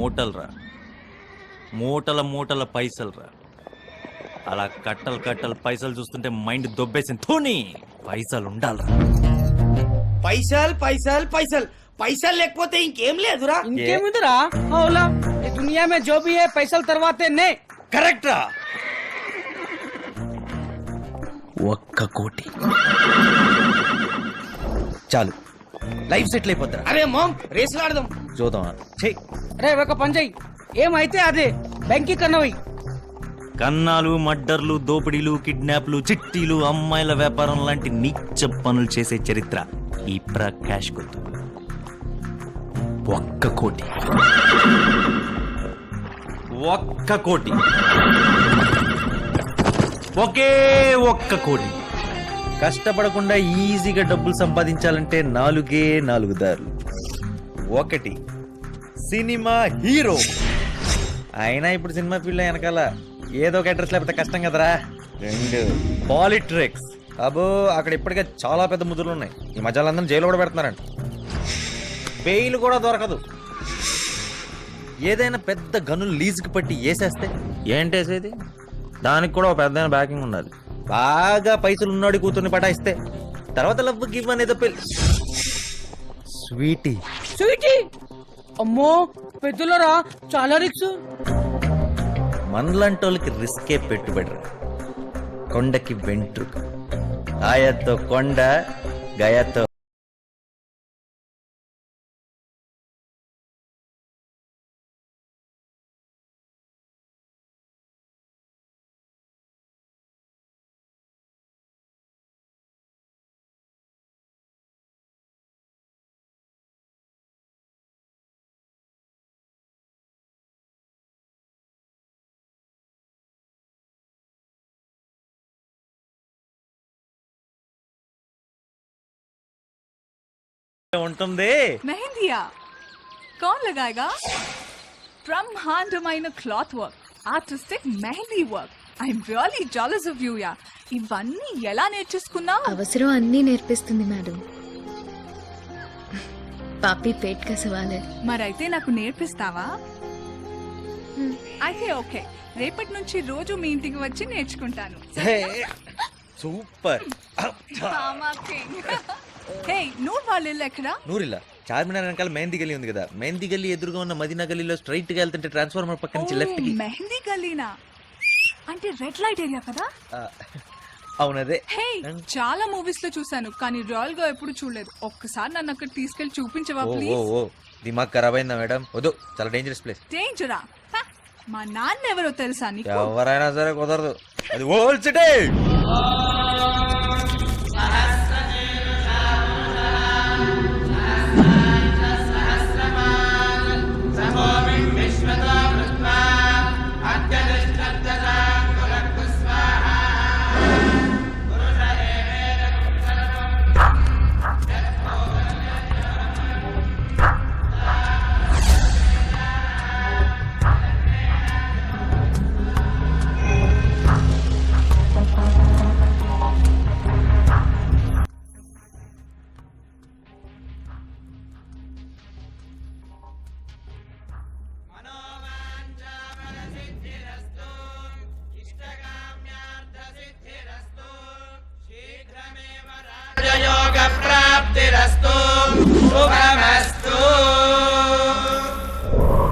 మూటలు రా, మూటల మూటల పైసలు రా. అలా కట్టలు కట్టలు పైసలు చూస్తుంటే మైండ్ దొబ్బేసింది. ధోని పైసలు ఉండాలరా. పైసలు పైసలు పైసలు పైసలు లేకపోతే ఇంకేం లేదురా. ఇంకేముందిరా అవులా ఈ దునియా మే జో భీ హై పైసలు తర్వాతే నే. కరెక్ట్ రా. 1 కోటి చాలు, లైఫ్ సెటిల్ అయిపోతారా. అరే మామ్ రేసులు ఆడదాం. చూద్దాం. అరే ఒక పని చెయ్యి, ఏమైతే అదే బ్యాంకి కన్నవి. కన్నాలు, మర్డర్లు, దోపిడీలు, కిడ్నాప్లు, చిట్టీలు, అమ్మాయిల వ్యాపారం లాంటి నీచ పనులు చేసే చరిత్ర ఈ ప్రకాష్ గుర్తు. 1 కోటి 1 కోటి ఒకే 1 కోటి. కష్టపడకుండా ఈజీగా డబ్బులు సంపాదించాలంటే 4 దారులు. 1 సినిమా హీరో. అయినా ఇప్పుడు సినిమా ఫీల్డ్ వెనకాల ఏదో ఒక అడ్రస్ లేకపోతే కష్టం కదరా. 2 పాలిట్రిక్స్. అబ్బో అక్కడ ఇప్పటికే చాలా పెద్ద ముద్దులు ఉన్నాయి. ఈ మధ్యలో అందరం జైలు కూడా పెడుతున్నారంట. బెయిల్ కూడా దొరకదు. ఏదైనా పెద్ద గనులు లీజుకి పట్టి వేసేస్తే ఏంటేసేది? దానికి కూడా ఒక పెద్ద బ్యాకింగ్ ఉండాలి. బాగా పైసలు ఉన్నాడు కూతుర్ని పటాయిస్తే తర్వాత లవ్ గివ్ అనేది పెళ్ళి. స్వీటీ స్వీటీ అమ్మో పెద్దలరా చాలా రిక్స్. మనలాంటి వాళ్ళకి రిస్కే పెట్టుబడి. కొండకి వెంట్రుక, ఆయతో కొండ, గయతో ఉంటుంది. मेहंदिया कौन लगाएगा? ब्रह्मांडమైన cloth work, artistic mehndi work. I'm really jealous of you. Yeah ఇవన్నీ ఎలా నేర్చేసుకున్నావు? అవసరం అన్నీ నేర్పిస్తుంది మేడం. పాపి పేట్ కా సవాల్ హై. మరైతే నాకు నేర్పిస్తావా? అయితే ఓకే, రేపటి నుంచి రోజు మీ ఇంటికి వచ్చి నేర్చుకుంటాను. సూపర్. హే నూర్ వాళ్ళ ఇల్లు ఎక్కడా? నూరిల్లా చార్మినార్ వెనకాల మెహందీ గల్లీ ఉంది కదా, మెహందీ గల్లీ ఎదురుగా ఉన్న మదీనా గల్లీలో స్ట్రైట్ గా వెళ్తుంటే ట్రాన్స్ఫార్మర్ పక్క నుంచి లెఫ్ట్ కి. మెహందీ గల్లీనా? అంటే రెడ్ లైట్ ఏరియా కదా? అవునదే. హే చాలా మూవీస్ లో చూసాను కానీ రియల్ గా ఎప్పుడు చూడలేదు. ఒక్కసారి నన్ను అక్కడ తీసుకెళ్లి చూపించవా ప్లీజ్? ఓ దిమాగ్ ఖరాబ్ అయిందా మేడం? వద్దు, చాలా డేంజరస్ ప్లేస్. డేంజరా? మా నాన్న ఎవరో తెలుసా నీకు? ఎవరైనా సరే కుదరదు, అది ఓల్డ్ సిటీ.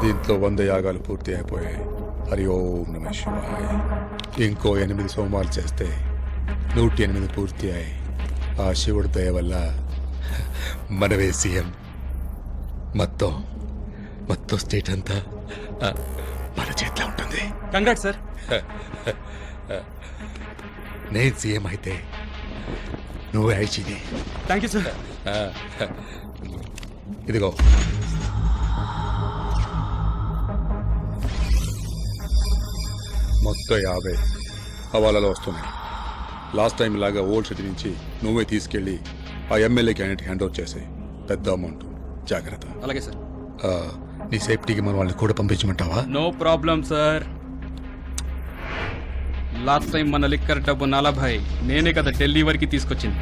దీంట్లో 100 యాగాలు పూర్తి అయిపోయాయి. హరి ఓం నమః శివాయ. ఇంకో 8 సోమాలు చేస్తే 108 పూర్తి అయ్యాయి. ఆ శివుడి దయ వల్ల మనవే సీఎం. మొత్తం స్టేట్ అంతా మన చేతిలో ఉంటుంది. Congrats sir. నేను సీఎం అయితే నువ్వు ఐజీని. Thank you sir. ఇదిగో మొత్తం 50 హవాలాలో వస్తున్నాయి. లాస్ట్ టైం లాగా ఓల్డ్ సిటీ నుంచి నువ్వే తీసుకెళ్ళి ఆ ఎమ్మెల్యే క్యాండిడేట్ హ్యాండ్ ఓవర్ చేసే. పెద్ద అమౌంట్, జాగ్రత్త. అలాగే సార్. నీ సేఫ్టీకి మన వాళ్ళని కూడా పంపించమంటావా? No problem sir. Last time మన లిక్కర్ డబ్బు 40 నేనే కదా ఢిల్లీ వరకు తీసుకొచ్చింది.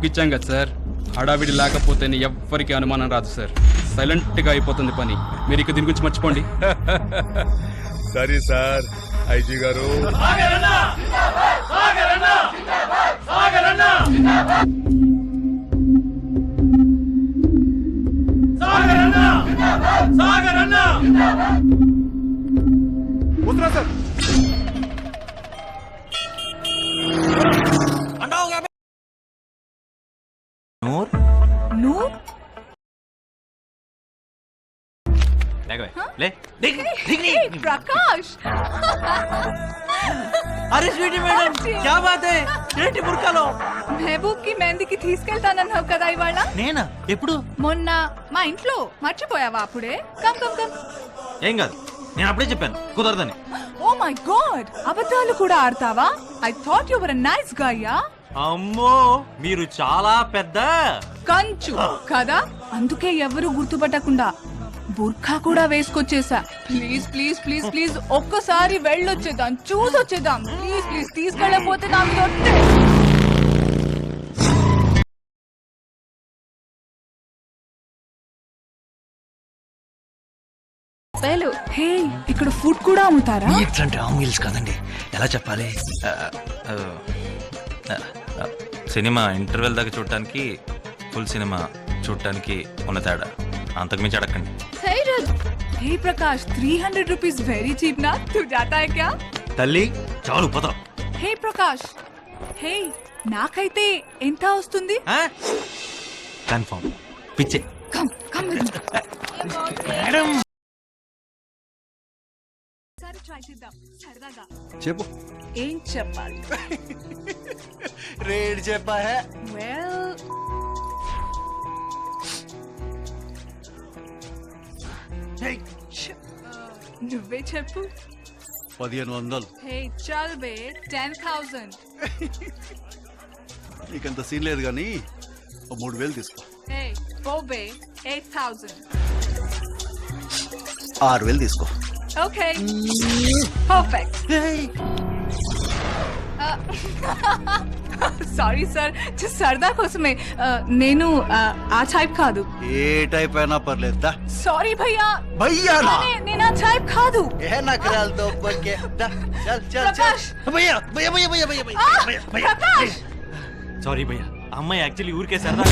ఇచ్చాం కదా సార్. హడావిడి లేకపోతేనే ఎవ్వరికి అనుమానం రాదు సార్. సైలెంట్ గా అయిపోతుంది పని. మీరు ఇక దీని గురించి మర్చిపోండి. సరే సార్ ఐజీ గారు. వస్తున్నా సార్. నూర్ నూర్ లే Hey, ప్రకాష్ అరే స్వీటీ మేడం క్యా బాత్ హై ఏంటి బుర్కాలో మెహబూబ్ కి మెహందీకి తీసుకెళ్తానన్నావు కదా ఇవాళ. నేనా ఎప్పుడు మొన్న మా ఇంట్లో మర్చిపోయావా అప్పుడే? Come come come. ఏం కాదు నేను అప్పుడే చెప్పాను కుదరదని ఓ మై గాడ్, అబద్ధాలు కూడా ఆడతావా? I thought you were a nice guy. Yeah అమ్మో మీరు చాలా పెద్ద కంచు కదా, అందుకే ఎవరు గుర్తుపట్టకుండా బుర్ఖా కూడా వేసుకొచ్చేసా. ప్లీజ్ ప్లీజ్ ప్లీజ్ ప్లీజ్ ఒక్కసారి వెళ్ళొచ్చేద్దాం, చూసొచ్చేద్దాం. ప్లీజ్ ప్లీజ్ తీసుకెళ్ళకపోతే నాకు దొరికితే. హే, ఇక్కడ ఫుడ్ కూడా అమ్ముతారా? ఎట్లాంటి మీల్స్ కాదండి, ఎలా చెప్పాలి? సినిమా ఇంటర్వెల్ దాకా చూడటానికి ఫుల్ సినిమా చూడటానికి ఉన్న తేడా అంతకుమించి అడగండి. हे प्रकाश, 300 रुपीज वेरी चीप ना. तू जाता है क्या? తల్లి చాలు పద. हे प्रकाश, हे నాకైతే ఎంత వస్తుంది? కన్ఫర్మ్ పిచ్చే. కమ్ కమ్ మేడం సరే ట్రై చేద్దాం సరదాగా. చెప్పు. ఏం చెప్పాలి? రేట్ చెప్పా. వెల్ నువ్వే చెప్పు. 1500. హే చల్ బే 10,000. నీకంత సీన్ లేదు కానీ 3000 తీసుకో. హే గో బే 8,000. 6000 తీసుకో. Okay perfect. సారీ సార్, సరదా కోసమే. నేను ఆ టైప్ కాదు. ఏ టైప్ అయినా పర్లేదు. దా. సారీ భయ్యా. భయ్యానా? నేను ఆ టైప్ కాదు. ఏ నకరాలతో బక్కే. దా. చల్ చల్ చల్. ప్రకాష్. భయ్యా భయ్యా భయ్యా భయ్యా భయ్యా భయ్యా. ప్రకాష్ సారీ భయ్యా, అమ్మాయి యాక్చువల్లీ ఊరికే సరదా.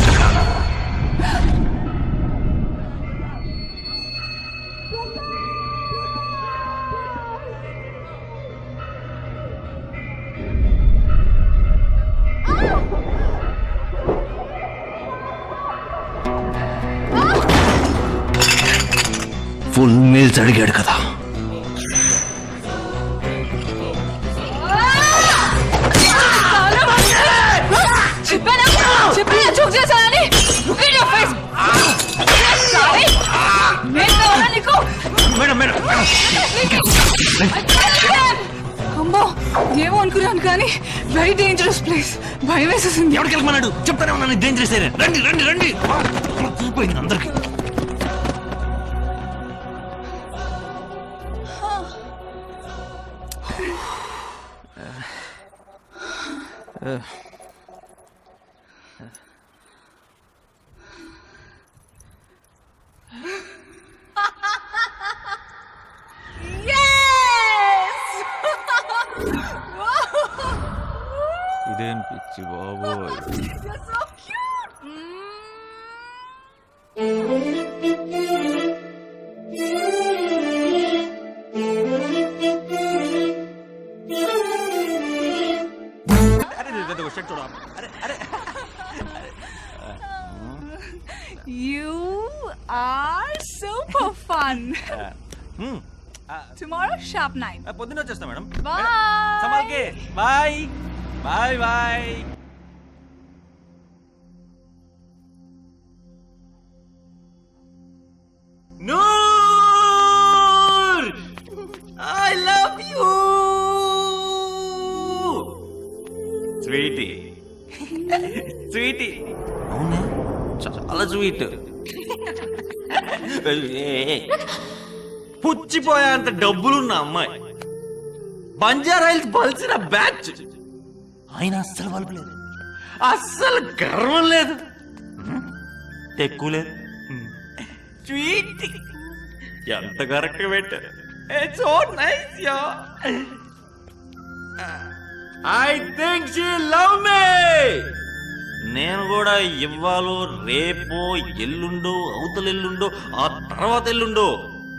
ఫుల్ మీల్స్ అడిగాడు కదా. చెప్పాను చూక్ చేశానని. Look at your face. Madam madam అమ్మో, ఏమో అనుకున్నాను కానీ వెరీ డేంజరస్ ప్లేస్. భయం వేసేసింది. ఎవరికి వెళ్ళమన్నాడు? చెప్తానే ఉన్నాను డేంజరస్ ఏరియా. రండి రండి రండి. చూపోయింది అందరికి. ఇదేం పిచ్చి బాబోయ్. You're so cute. You are super fun. Tomorrow sharp 9. పొద్దున్న వచ్చేస్తా మేడం. Bye. సమాల్కే bye bye bye. Noor I love you sweetie. Sweetie అవునా, చాలా స్వీట్. పుచ్చిపోయేంత డబ్బులున్న అమ్మాయి, బంజారా హిల్స్ బలిసిన బ్యాచ్. ఆయన అస్సలు వలపలేదు, అస్సలు గర్వం లేదు, ఎక్కువ లేదు. స్వీట్ ఎంత కరెక్ట్ పెట్టారు so nice yeah I think she love మీ. నేను కూడా ఇవ్వాలో రేపో ఎల్లుండో అవతల ఎల్లుండో ఆ తర్వాత ఎల్లుండో